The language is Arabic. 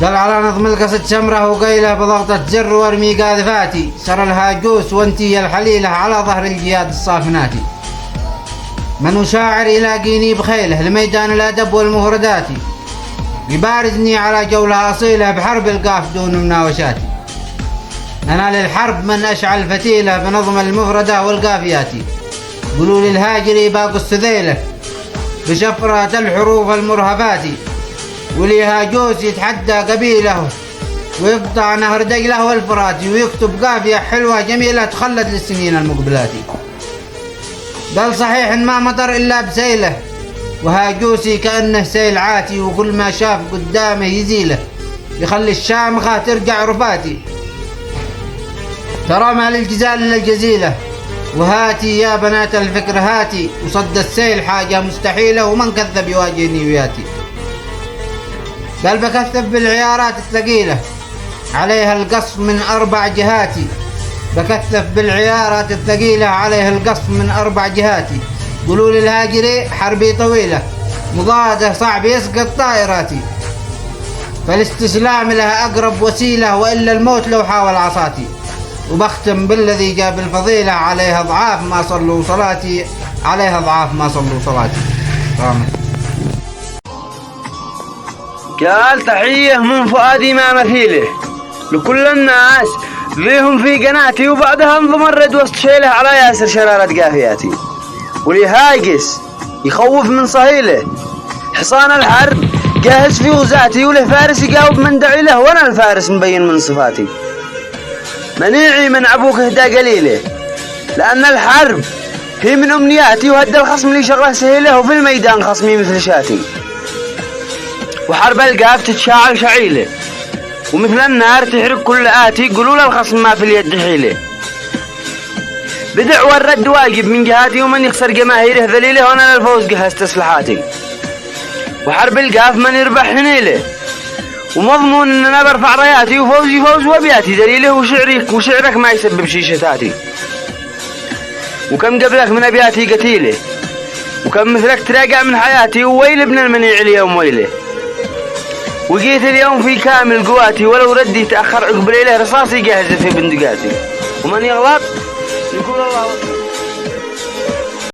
قال على نظم القصد شمره وقيله بضغطة زر وارمي قاذفاتي، سر الهاجوس وانتي الحليلة على ظهر الجياد الصافناتي. من شاعر يلاقيني بخيله لميدان الأدب والمفردات، يبارزني على جولة أصيلة بحرب القاف دون مناوشاتي. أنا للحرب من أشعل فتيلة بنظم المفردة والقافيات، قولوا للهاجري باقو السذيلة بشفرة الحروف المرهفات. ولي هاجوس يتحدى قبيله ويقطع نهر دجلة والفرات، ويكتب قافية حلوة جميلة تخلد للسنين المقبلات. قال صحيح ما مطر إلا بسيله، وهاجوسي كأنه سيل عاتي، وكل ما شاف قدامه يزيله يخلي الشامخة ترجع رفاتي. ترى ما للجزال إلا الجزيلة، وهاتي يا بنات الفكر هاتي، وصد السيل حاجة مستحيلة ومن كذب يواجهني وياتي. قال بكثف بالعيارات الثقيلة عليها القصف من 4 جهاتي، بكثف بالعيارات الثقيلة عليها القصف من 4 جهاتي. قولوا للهاجري حربي طويلة مضادة صعب يسقط طائراتي، فالاستسلام لها أقرب وسيلة وإلا الموت لو حاول عصاتي. وبختم بالذي جاب الفضيلة عليها أضعاف ما صلوا صلاتي، عليها أضعاف ما صلوا صلاتي. قال تحية من فؤادي ما مثيله لكل الناس فيهم في قناتي، وبعدها انضمرد وسط شيله على ياسر شرارة قافياتي. ولهاجس يخوف من صهيله حصان الحرب جاهز في غزاتي، وله فارس يقاوب من دعي له، وانا الفارس مبين من صفاتي. منيعي من عبوك اهدى قليله لأن الحرب هي من أمنياتي، وهدى الخصم لي شره سهيله، وفي الميدان خصمي مثل شاتي. وحرب القاف تتشاعل شعيله ومثل النار تحرق كل آتي، قولوا للخصم ما في اليد حيله. بدع والرد واجب من جهاتي، ومن يخسر جماهيره ذليله، وانا للفوز جهزت اسلحاتي. وحرب القاف من يربح هنيله ومضمون ان انا برفع راياتي، وفوزي فوز وبياتي دليله، وشعرك ما يسبب شيشتاتي. وكم قبلك من ابياتي قتيله، وكم مثلك تراجع من حياتي، وويل ابن المنيع اليوم ويله. وجيت اليوم في كامل قواتي، ولو ردي تأخر عقب ليله رصاصي جاهزة في بندقاتي. ومن يغلط يقول الله